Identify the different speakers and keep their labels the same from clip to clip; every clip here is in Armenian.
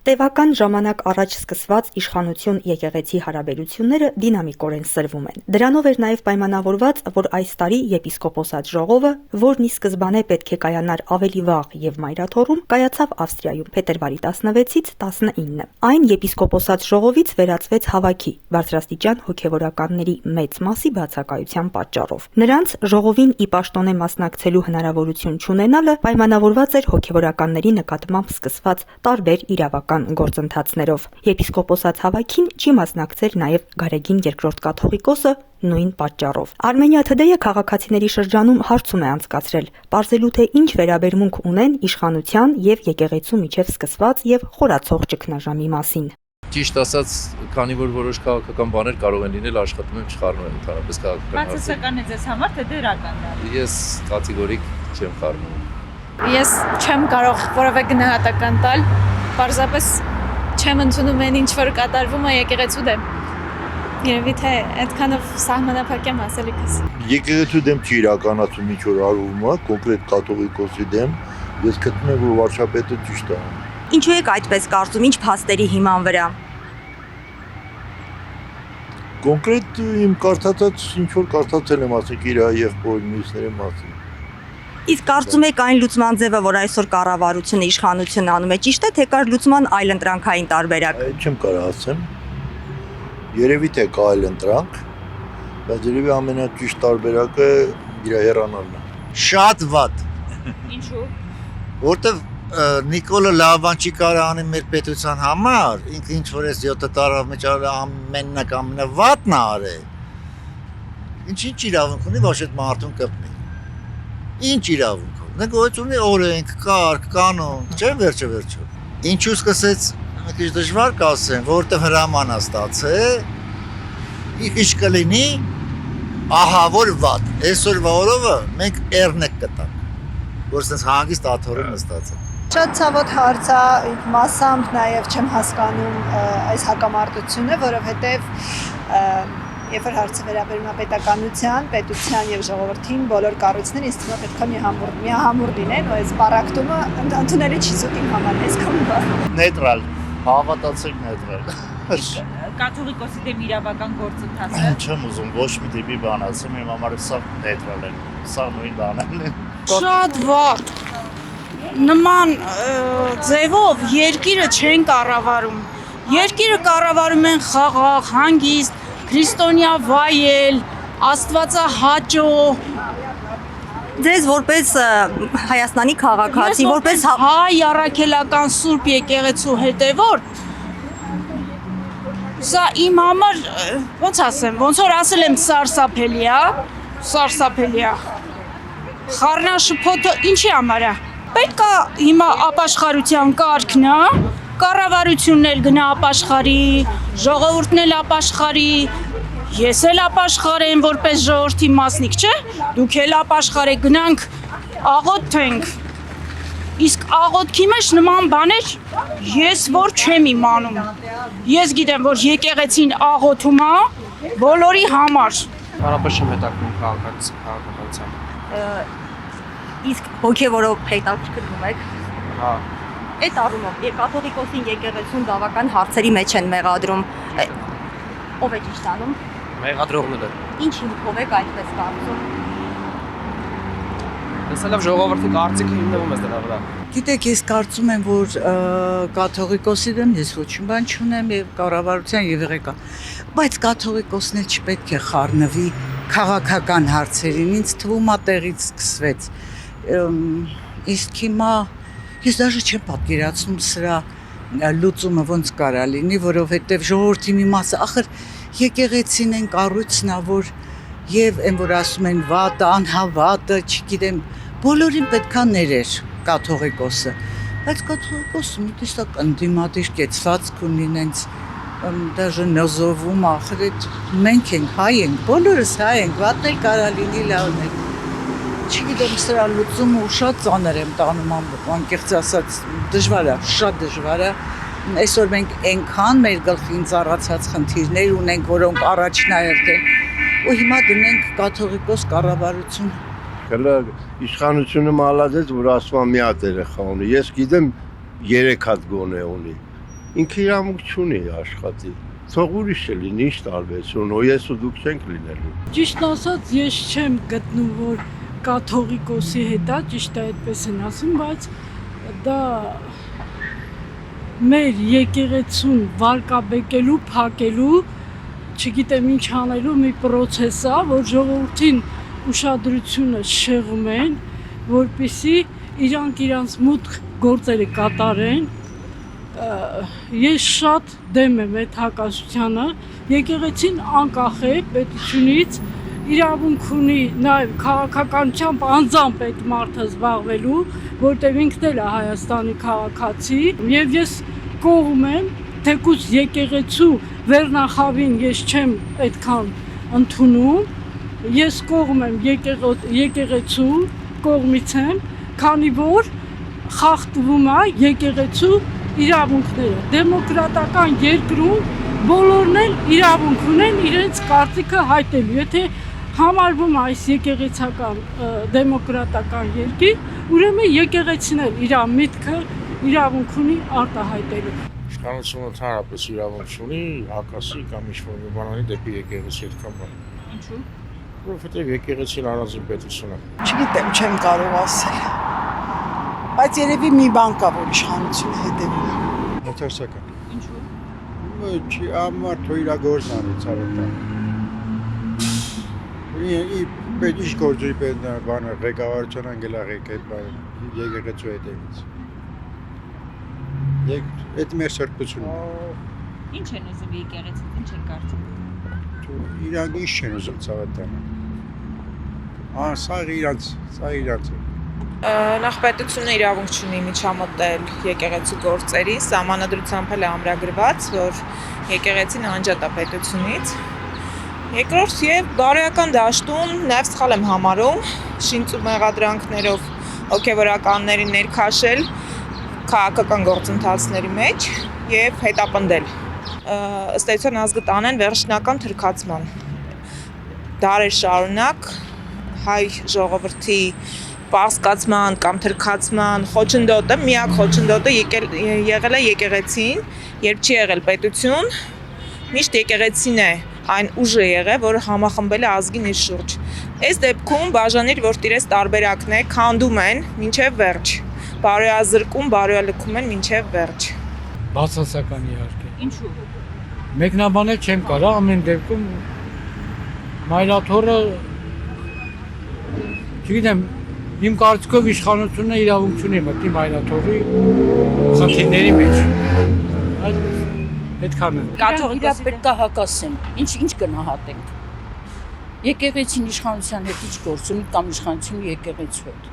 Speaker 1: Տևական ժամանակ առաջ սկսված իշխանություն եկեղեցի հարաբերությունները դինամիկորեն սրվում են։ Դրանով էր նաև պայմանավորված, որ այս տարի եպիսկոպոսատ ժողովը, որն ի սկզբանե պետք է կայանար ավելի վաղ եւ Մայրաթոռում, կայացավ Ավստրիայում փետրվարի 16-ից 19։ Այն եպիսկոպոսատ ժողովից վերածվեց հավաքի բարձրաստիճան հոգևորականների մեծ մասի բացակայության պատճառով։ Նրանց ժողովին ի պաշտոնե մասնակցելու հնարավորություն չունենալը պայմանավորված էր հոգևորականների նկատմամբ սկսված տարբեր իրավական գործընթացներով։ Եպիսկոպոսատ հավաքին չի մասնակցել նաև Գարեգին II կաթողիկոսը նույն պատճառով։ Armenia Today-ը քաղաքացիների շրջանում հարցում է անցկացրել, պարզելու թե ինչ վերաբերմունք ունեն իշխանության եւ եկեղեցու միջև սկսված եւ խորացող ճգնաժամի մասին։
Speaker 2: Ճիշտ ասած, քանի որ որոշ քաղաքական բաներ կարող են լինել, աշխատում եմ չխառնել ընդհանրապես քաղաքական հարցեր։
Speaker 3: Բացասական է ձեզ համար, թե դրական է։
Speaker 2: Ես կատեգորիկ չեմ խառնում։
Speaker 4: Ես չեմ կարող որևէ գնահատական տալ, պարզապես չեմ ընդունում այն ինչ որ կատարվում է եկեղեցու դեմ։ Երևի թե այդքանով սահմանափակ եմ ասելիքս։
Speaker 5: Եկեղեցու դեմ չի իրականացում ինչ որ արվում է, կոնկրետ կաթողիկոսի դեմ, ես գտնում եմ, որ վարչապետը ճիշտ է։
Speaker 1: Ինչու եք այդպես կարծում, ինչ փաստերի հիման վրա։
Speaker 5: Կոնկրետ իմ կարդացած ինչ որ կարդացել եմ, ասենք իր եղբորի մյուսների մասին։
Speaker 1: Իսկ կարծում եք այն լուծման ձևը, որ այսօր կառավարությունը իշխանությունն անում է, ճիշտ է, թե կար լուծման այլ ընտրանքային տարբերակ։
Speaker 5: Չեմ կարող ասեմ։ Երևի թե կա այլ ընտրանք, բայց երևի ամենաճիշտ տարբերակը իր հեռանալն է։
Speaker 6: Շատ վատ։
Speaker 3: Ինչու։
Speaker 6: Որտեվ Նիկոլը լավ բան չի կարող անել մեր պետության համար, ինքը ինչ որ էս 7 տարվա մեջ ամենավատն է արել։ Ինչ իրավունք ունի, ոչ այդ մարդուն կպնի։ Ինչ իրավունք ունի։ Նա գոյություն ունի օրենք, կարգ, կանոն, չէ՞ վերջը։ Ինչու սկսեց մի քիչ դժվար կասեմ, որտեղ հրաման է ստացել։ Ինչ կլինի, ահա որ վատ։ Այսօրվա օրովը մենք էրնեք կտանք, որ sense հանգիստ աթոռը նստած է։
Speaker 4: Շատ ցավոտ հարց է, մասամբ նաև չեմ հասկանում այս հակամարտությունը, որովհետև երբ որ հարցը վերաբերում է պետականության, պետության եւ ժողովրդին, բոլոր կառույցները ինձ թվում է պետք է միահամուռ լինեն, ու այս պարակտումը ընդունելի չի զուտ իմ համար, այսքան բան։
Speaker 6: Նեյտրալ, հավատացեք նեյտրալ։
Speaker 3: Կաթողիկոսի դեմ իրավական գործընթացը։
Speaker 6: Չեմ ուզում ոչ մի տիպի բան ասեմ, իմ համար սա նեյտրալ է։ Սա նույն բանն է։
Speaker 7: Շատ վատ։ Նման ձևով երկիրը չեն կառավարում։ Երկիրը կառավարում են խաղաղ, հանգիստ, քրիստոնյա վայել, աստվածահաճո։
Speaker 1: Ձեզ որպես Հայաստանի քաղաքացի, որպես
Speaker 7: հայ առաքելական Սուրբ եկեղեցու հետևորդ, սա իմ համար, ոնց ասեմ, ոնց որ ասել եմ սարսափելի է։ Խառնաշփոթը ինչի համար է։ Պետք է հիմա ապաշխարության կարգն է, կառավարությունն էլ գնա ապաշխարի, ժողովուրդն էլ ապաշխարի, ես էլ ապաշխարեմ որպես ժողովրդի մասնիկ, չէ՞։ Դուք էլ ապաշխարեք, գնանք աղոթենք։ Իսկ աղոթքի մեջ նման բաներ ես որ չեմ իմանում։ Ես գիտեմ, որ եկեղեցին աղոթում է բոլորի համար։
Speaker 8: Հարաբերս չեմ հետաքրքրում քաղաքականությամբ։
Speaker 1: Իսկ հոգևորով հետաքրքրվում եք։
Speaker 8: Հա։
Speaker 1: Այդ առումով կաթողիկոսին եկեղեցուն բավական հարցերի մեջ են մեղադրում։ Ով է ճիշտ անում։
Speaker 8: Մեղադրողները։
Speaker 1: Ինչ հիմքով եք այդպես կարծում։
Speaker 8: Տեսալով ժողովրդի կարծիքը հիմնվում է դրա վրա։
Speaker 9: Գիտեք, ես կարծում եմ, որ կաթողիկոսի դեմ ես ոչ մի բան չունեմ եւ կառավարության եւ եղեկան, բայց կաթողիկոսն էլ չպետք է խառնվի քաղաքական հարցերին, ինձ թվում է տեղից սկսվեց։ Իսկ հիմա ես даже չեմ պատկերացնում սրա լուծումը ոնց կարա լինի, որովհետեւ ժողովրդի մի մասը, ախր եկեղեցին են կառույցն է, որ եւ այն որ ասում են վատը, անհավատը, չգիտեմ, բոլորին պետքա ներեր կաթողիկոսը, բայց կաթողիկոսը մի տեսակ ընդդիմադիր կեցվածք ունի, ինձ даже նոզովում, ախր այդ մենք ենք, հայ ենք, բոլորս հայ ենք, վատն էլ կարա լինի, լավն էլ։ Չգիտեմ, սրա լուծումը շատ ծանր եմ տանում, անկեղծ ասած, դժվար է, շատ դժվար է։ Այսօր մենք այնքան մեր գլխին ծառացած խնդիրներ ունենք, որոնք առաջնահերթ են, ու հիմա դնենք կաթողիկոս կառավարություն։
Speaker 5: Հələ իշխանությունը մալադեց, որ ասում մի հատ երեխա ունի։ Ես գիտեմ 3 հատ գոնե ունի։
Speaker 10: ինքը իրավունք չունի աշխատի։ Թող ուրիշ է լինի, ինչ տարբերություն, ու ես ու դուք չենք լինելու։
Speaker 11: Ճիշտ ասած, ես չեմ գտնում, որ կաթողիկոսի հետ է, ճիշտ է այդպես են ասում, բայց դա մեր եկեղեցուն վարկաբեկելու, փակելու, չգիտեմ ինչ անելու մի պրոցես է, որ ժողովրդին ուշադրությունը շեղում են, որպեսզի իրանք մուտք գործերը կատարեն։ Ես շատ դեմ եմ այդ հակասությանը, եկեղեցին անկախ է պետությունից, իրավունք ունի նաև քաղաքականությամբ անձամբ այդ մարդը զբաղվելու, որտեղ ինքն էլ է Հայաստանի քաղաքացի, եւ ես կողմ եմ, թեկուզ եկեղեցու վերնախավին ես չեմ այդքան ընդունում, ես կողմ եմ եկեղեցու կողմից եմ, քանի որ խախտվում է եկեղեցու իրավունքները։ Դեմոկրատական երկրում բոլորն էլ իրավունք ունեն իրենց կարծիքը հայտելու։ Եթե համարվում է այս եկեղեցական դեմոկրատական երկիր, ուրեմն եկեղեցին էլ իր միտքը իրավունք ունի արտահայտելու։
Speaker 12: Իշխանությունը ընդհանրապես իրավունք ունի հակասի կամ ինչ-որ մի բան անի դեպի եկեղեցի այդքան բան։
Speaker 3: Ինչու՞։
Speaker 12: Որովհետև եկեղեցին առանձին պետություն է։
Speaker 9: Չգիտեմ, չեմ կարող ասել։ Բայց երևի մի բան կա, որ իշխանությունը հետևում է։
Speaker 10: Մոթերսական։
Speaker 3: Ինչու՞։
Speaker 10: Չի ամար թո իր գործն անի ցավետա։ Պետք է գործի պետք է բանը ղեկավարության անգելաղեք այդ բանը եկեղեցու հետևից։ Այդ մեր սրբությունը։
Speaker 3: Ինչ են ուզում եկեղեցին, ինչ են կարծում։
Speaker 10: Իրանք ինչ չեն ուզում ցավետանը։ Սա իրանց։
Speaker 13: Նախ պետությունը իրավունք չունի միջամտել եկեղեցու գործերի, սահմանադրությամբ էլ է ամրագրված, որ եկեղեցին անջատ է պետությունից։ Երկրորդ եւ բարոյական դաշտում նաեւ սխալ եմ համարում շինծ ու մեղադրանքներով հոգեվորականներին ներքաշել քաղաքական գործընթացների մեջ եւ հետապնդել։ Ըստ էության ազգը տանեն վերջնական թրքացման։ Դարեր շարունակ հայ ժողովրդի պարսկացման կամ թրքացման խոչընդոտը, միակ խոչընդոտը եղել է եկեղեցին, երբ չի եղել պետություն, միշտ եկեղեցին է այն ուժը եղել, որը համախմբել է ազգին իր շուրջ։ Այս դեպքում բաժանիր, որ տիրես տարբերակն է, քանդում են մինչև վերջ, բարոյազրկում, բարոյալքում են մինչև վերջ։
Speaker 11: Բացասական իհարկե։
Speaker 3: Ինչու՞։
Speaker 11: Մեկնաբանել չեմ կարող, ամեն դեպքում մայրաթորը չգիտեմ Իմ կարծիքով իշխանությունը իրավունք չունի մտի մայրաթորի խնդիրների մեջ։ Այդքան է։
Speaker 7: Կաթողիկոսի պետք է հակասեն։ Ինչ գնահատենք։ Եկեղեցին իշխանության հետ ինչ գործ ունի կամ իշխանությունը եկեղեցու հետ։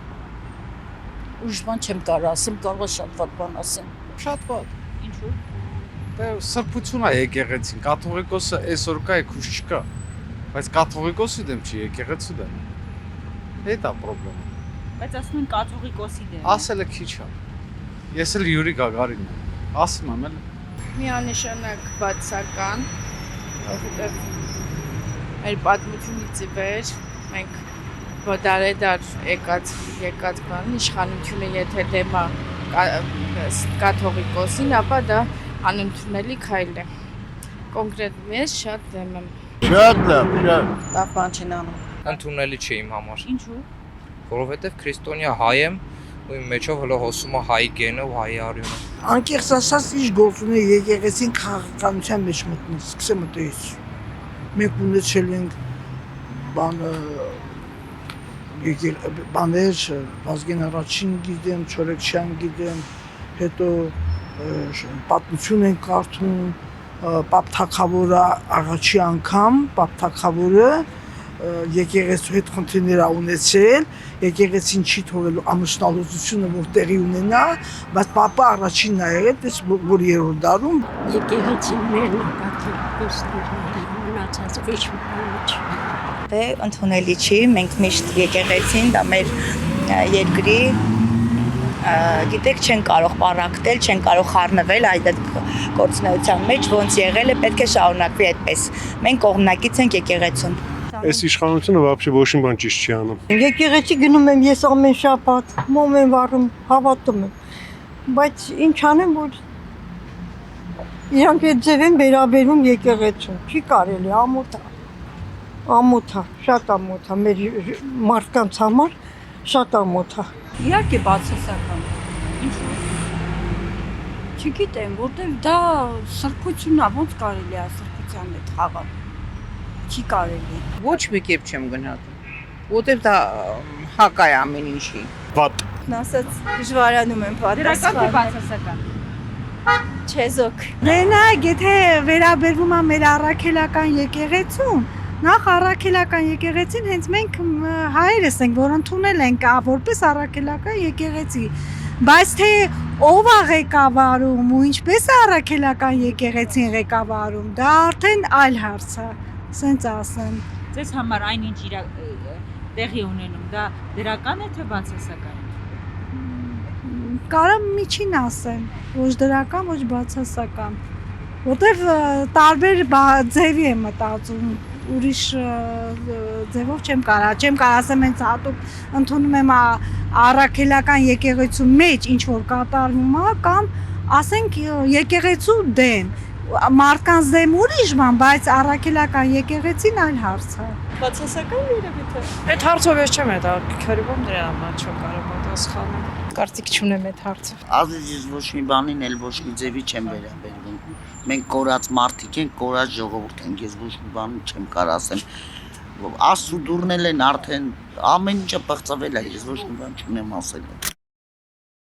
Speaker 7: Ուրիշ բան չեմ կարող ասեմ, կարող է շատ վատ բան ասեմ։
Speaker 8: Շատ վատ։
Speaker 3: Ինչու՞։
Speaker 8: Դա սրբություն է եկեղեցին, կաթողիկոսը այսօր կա, այգուշ չկա։ Բայց կաթողիկոսի դեմ չի, եկեղեցու դեմ։ Դա է խնդրեմը։
Speaker 3: Բայց ասում են կաթողիկոսի դեմ։
Speaker 8: Ասելը քիչ է։ Ես էլ Յուրի Գագարինն եմ։ Ասում եմ էլ։
Speaker 14: Միանշանակ բացական, որովհետև մեր պատմությունից ի վեր մենք դարեդար եկած բան իշխանությունը եթե դեմ է կաթողիկոսին, ապա դա անընդունելի քայլ է։ Կոնկրետ ես շատ դեմ եմ։
Speaker 5: Շատ լավ, շատ։
Speaker 9: Լավ բան չեն անում։
Speaker 8: Ընդունելի չէ իմ համար։
Speaker 3: Ինչու՞։
Speaker 8: Որովհետև քրիստոնյա հայ եմ ու իմ մեջով հլո հոսում է հայ գենը ու հայ արյունը։
Speaker 9: Անկեղծ ասած, ինչ գործ ունի եկեղեցին քաղաքականության մեջ մտնել, սկսեմ այդպես։ Մենք ունեցել ենք բաներ, Վազգեն առաջին գիտեմ, Չորեքշյան գիտեմ, հետո պատմություն են կարդում, Պապ Թագավորը առաջի անգամ, Պապ Թագավորը եկեղեցու հետ խնդիրներ ունեցել, եկեղեցին չի թողելու ամուսնալուծությունը որ տեղի ունենա, բայց Պապը առաջինն է եղել, դες որ երրորդ դարում
Speaker 7: եկեղեցին մերն կաթողիկոսների մնացած ոչ մի բան
Speaker 15: Դե ընդունելի չի, մենք միշտ եկեղեցին, դա մեր երկրի գիտեք չեն կարող պարակտել, չեն կարող խառնվել այդ գործունեության մեջ, ոնց եղել է, պետք է շարունակվի այդպես։ Մենք կողմնակից ենք եկեղեցուն։
Speaker 10: Այս իշխանությունը вообще ոչ մի բան ճիշտ չի անում։
Speaker 16: Եկեղեցի գնում եմ ես ամեն շաբաթ, մոմ եմ վառում, հավատում եմ։ Բայց ինչ անեմ, որ Իրանք այդ ձև են վերաբերում եկեղեցուն։ Չի կարելի, ամոթ է։ Ամոթ է, շատ ամոթ է, մեր մարդկանց համար շատ ամոթ է։
Speaker 11: Իհարկե բացասական։ Ինչու՞։ Չգիտեմ, որտեղ դա սրբությունն է, ոնց կարելի է սրբության հետ խաղալ։ Չի կարելի։
Speaker 13: Ոչ մի կերպ չեմ գնահատում, որտեղ դա հակա է ամեն ինչի։
Speaker 12: Վատ։
Speaker 15: Ասած դժվարանում եմ
Speaker 3: Դրական թե
Speaker 15: պատասխանել։
Speaker 3: բացասական։
Speaker 15: Չեզոք։
Speaker 7: Դենակ, եթե վերաբերվում է մեր առաքելական եկեղեցուն, նախ առաքելական եկեղեցին հենց մենք հայերս ենք, որ ընդունել ենք որպես առաքելական եկեղեցի։ Բայց թե ով է ղեկավարում ու ինչպես է առաքելական եկեղեցին ղեկավարում, դա արդեն այլ հարց է, ասենց ասեմ։
Speaker 3: Ձեզ համար այնինչ տեղի ունենում, դա դրական է թե բացասական։
Speaker 7: Կարամ միջին ասեմ, ոչ դրական, ոչ բացասական, որտեվ տարբեր ձևի եմ մտածում, ուրիշ ձևով չեմ կարող ասեմ հենց հատուկ ընդունում եմ առաքելական եկեղեցու մեջ ինչ որ կատարվում է կամ ասենք եկեղեցու դեմ, մարդկանց դեմ ուրիշ բան, բայց առաքելական եկեղեցին այլ հարց է։
Speaker 13: Բացասական երևի թե։
Speaker 14: Այդ հարցով ես չեմ հետաքրքրվում, դրա համար չեմ կարող պատասխանել։ Կարծիք չունեմ այդ հարցով։
Speaker 6: Ազիզ ոչ մի բանին էլ ոչ մի ձևի չեմ վերաբերվում։ Մենք կորած մարդիկ ենք, կորած ժողովուրդ ենք, ես ոչ մի բան չեմ կարող ասեմ։ Աստծու դուրնել են արդեն ամեն ինչը պղծվել է, ես ոչ մի բան չունեմ ասելու։